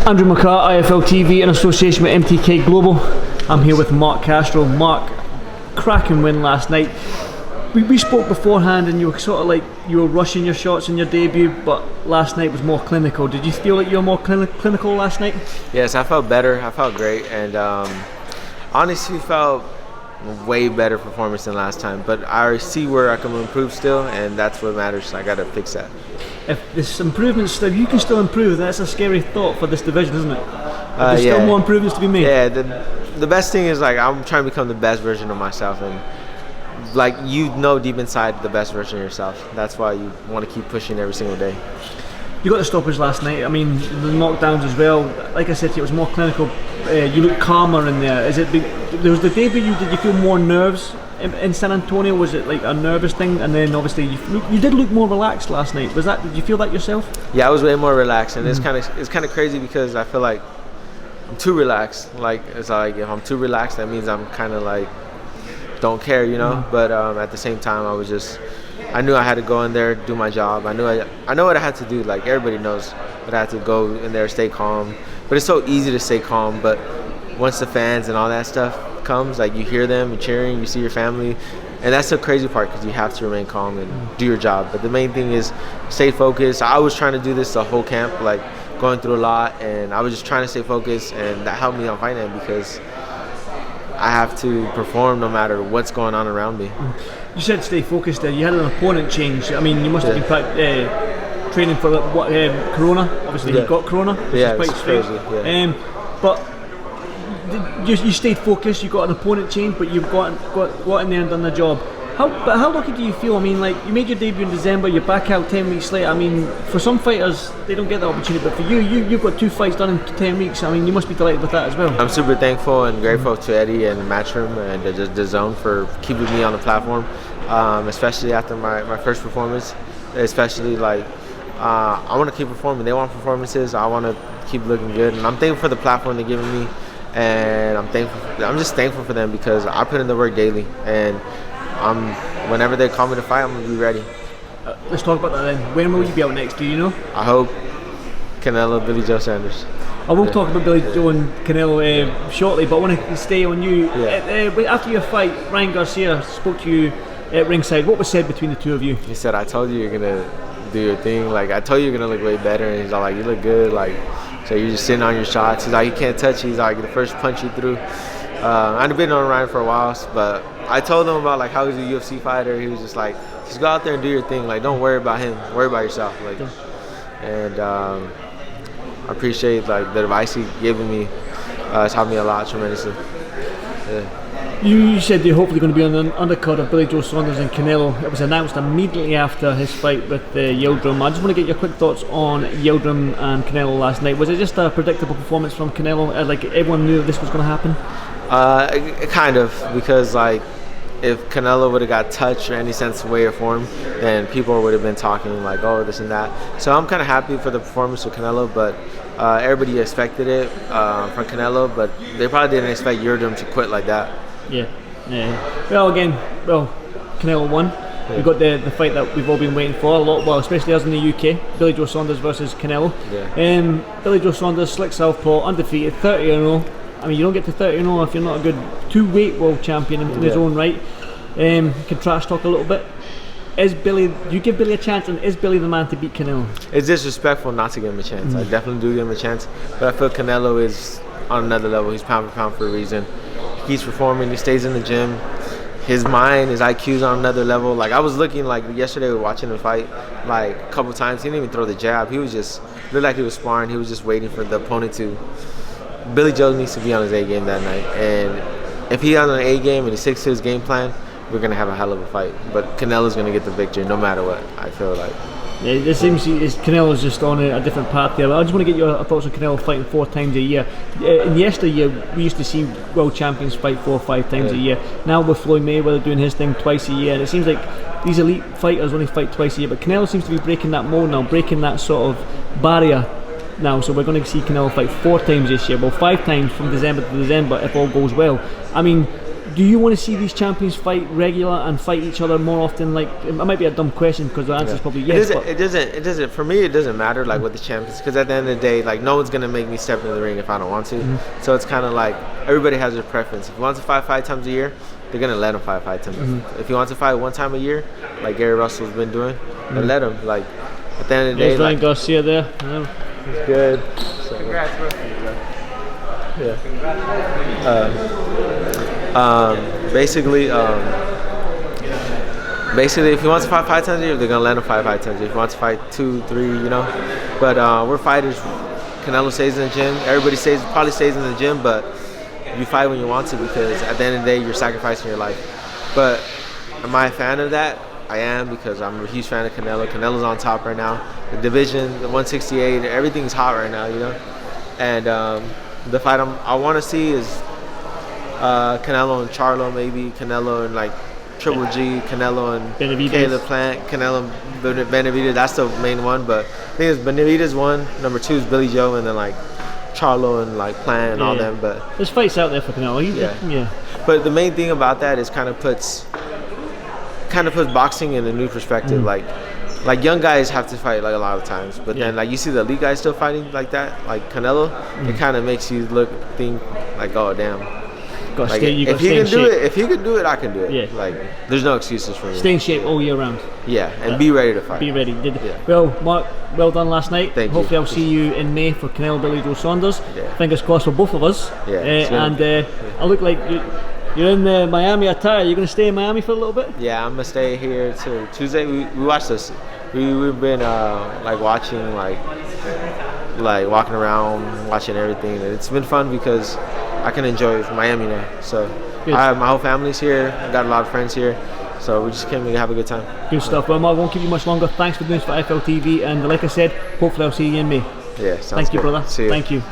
Andrew McCART, IFL TV in association with MTK Global. I'm here with Marc Castro. Marc, cracking win last night. We spoke beforehand and you were sort of like you were rushing your shots in your debut, but last night was more clinical. Did you feel like you were more clinical last night? Yes, I felt better. I felt great, and honestly felt way better performance than last time. But I see where I can improve still, and that's what matters. I got to fix that. If there's improvements, you can still improve. That's a scary thought for this division, isn't it? There's still more improvements to be made. Yeah, the best thing is like I'm trying to become the best version of myself, and like you know deep inside the best version of yourself. That's why you want to keep pushing every single day. You got the stoppage last night. I mean, the knockdowns as well. Like I said to you, it was more clinical. You look calmer in there. There was the debut. Did you feel more nerves in San Antonio? Was it like a nervous thing? And then obviously you did look more relaxed last night. Did you feel that yourself? Yeah, I was way more relaxed, and it's kind of crazy because I feel like I'm too relaxed. Like it's like if I'm too relaxed, that means I'm kind of like don't care, you know. But at the same time, I knew I had to go in there, do my job. I know what I had to do. Like everybody knows that I had to go in there, stay calm. But it's so easy to stay calm. But once the fans and all that stuff comes, like you hear them cheering, you see your family, and that's the crazy part because you have to remain calm and do your job. But the main thing is stay focused. I was trying to do this the whole camp, like going through a lot, and I was just trying to stay focused, and that helped me on fight night because I have to perform no matter what's going on around me. You said stay focused there. You had an opponent change. I mean, you must have been training for Corona. Obviously, you got Corona, which is quite strange. Crazy, but you stayed focused. You got an opponent change, but you've got in there and done the job. How lucky do you feel? I mean, like you made your debut in December. You're back out 10 weeks later. I mean, for some fighters, they don't get that opportunity. But for you've got 2 fights done in 10 weeks. I mean, you must be delighted with that as well. I'm super thankful and grateful to Eddie and Matchroom and the Zone for keeping me on the platform, especially after my first performance. Especially like I want to keep performing. They want performances. I want to keep looking good, and I'm thankful for the platform they're giving me. And I'm just thankful for them because I put in the work daily, and whenever they call me to fight, I'm gonna be ready. Let's talk about that then. When will you be out next? Do you know? I hope Canelo, Billy Joe Sanders. I will talk about Billy Joe and Canelo shortly, but I want to stay on you. After your fight, Ryan Garcia spoke to you at ringside. What was said between the two of you? He said, "I told you you're gonna do your thing. Like I told you you're gonna look way better." And he's all like, "You look good. Like, so you're just sitting on your shots." He's like, "You can't touch." He's like, "The first punch you threw." I've been on Ryan for a while, but I told him about like how he's a UFC fighter. He was just like, just go out there and do your thing. Like, don't worry about him. Worry about yourself. Like, and I appreciate like the advice he given me. It's helped me a lot tremendously. Yeah. You said you're hopefully going to be on the undercard of Billy Joe Saunders and Canelo. It was announced immediately after his fight with Yildirim. I just want to get your quick thoughts on Yildirim and Canelo last night. Was it just a predictable performance from Canelo? Like everyone knew this was going to happen? Kind of, because like if Canelo would have got touched or any sense of way or form, then people would have been talking like, oh, this and that. So I'm kind of happy for the performance of Canelo, but everybody expected it from Canelo, but they probably didn't expect Yildirim to quit like that. Yeah. Well, Canelo won. Yeah. We got the fight that we've all been waiting for a lot. Well, especially us in the UK. Billy Joe Saunders versus Canelo. Yeah. Billy Joe Saunders, slick southpaw, undefeated, 30-0. I mean, you don't get to 30-0 if you're not a good 2-weight world champion in his own right. You can trash talk a little bit. Do you give Billy a chance, and is Billy the man to beat Canelo? It's disrespectful not to give him a chance. I definitely do give him a chance, but I feel Canelo is on another level. He's pound for pound for a reason. He's performing, he stays in the gym. His mind, his IQ's on another level. Like I was looking like yesterday, we were watching him fight like a couple times. He didn't even throw the jab. He was just looked like he was sparring. He was just waiting for the opponent to. Billy Joe needs to be on his A game that night, and if he's on an A game and he sticks to his game plan, we're gonna have a hell of a fight. But Canelo's gonna get the victory no matter what. I feel like. Yeah, it seems Canelo's just on a different path there. I just want to get your thoughts on Canelo fighting 4 times a year. In yesteryear, we used to see world champions fight 4 or 5 times a year. Now with Floyd Mayweather doing his thing twice a year, and it seems like these elite fighters only fight twice a year. But Canelo seems to be breaking that mold now, breaking that sort of barrier now. So we're going to see Canelo fight 4 times this year. Well, 5 times from December to December if all goes well. I mean, do you want to see these champions fight regular and fight each other more often? Like, it might be a dumb question because the answer is probably yes. It doesn't. For me, it doesn't matter like what the champions, because at the end of the day, like no one's gonna make me step into the ring if I don't want to. So it's kind of like everybody has their preference. If he wants to fight 5 times a year, they're gonna let him fight 5 times. If he wants to fight 1 time a year, like Gary Russell's been doing, then let him. Like at the end of the day, Ryan Garcia there. He's good. So, congrats, bro. Yeah. Basically, if he wants to fight 5 times a year, they're gonna let him fight 5 times a year. If he wants to fight 2, 3, you know. But we're fighters. Canelo stays in the gym. Everybody probably stays in the gym, but you fight when you want to, because at the end of the day, you're sacrificing your life. But am I a fan of that? I am, because I'm a huge fan of Canelo. Canelo's on top right now. The division, the 168, everything's hot right now, you know. And the fight I want to see is Canelo and Charlo, maybe Canelo and like Triple G, Canelo and Caleb Plant, Canelo and Benavidez. That's the main one. But I think it's Benavidez 1, number 2 is Billy Joe, and then like Charlo and like Plant and all them. But there's fights out there for Canelo. Yeah. But the main thing about that is kind of puts boxing in a new perspective. Like young guys have to fight like a lot of times, but then like you see the elite guys still fighting like that, like Canelo. It kind of makes you think like, oh damn. Like, if he can do it, I can do it. Yeah. Like there's no excuses for me. Stay in shape all year round. Yeah, and be ready to fight. Be ready. Well, Mark, well done last night. Thank you. Hopefully I'll see you in May for Canelo Billy Joe Saunders. Yeah. Fingers crossed for both of us. Yeah. I look like you're in the Miami attire. You're going to stay in Miami for a little bit? Yeah, I'm going to stay here till Tuesday. We watched this. We've been like watching, like walking around, watching everything. And it's been fun because I can enjoy Miami now. So I have my whole family's here. I got a lot of friends here. So we just came to have a good time. Good stuff. Well, Mark, I won't keep you much longer. Thanks for doing this for FLTV. And like I said, hopefully I'll see you in May. Yeah, sounds Thank you, good. brother. See you. Thank you.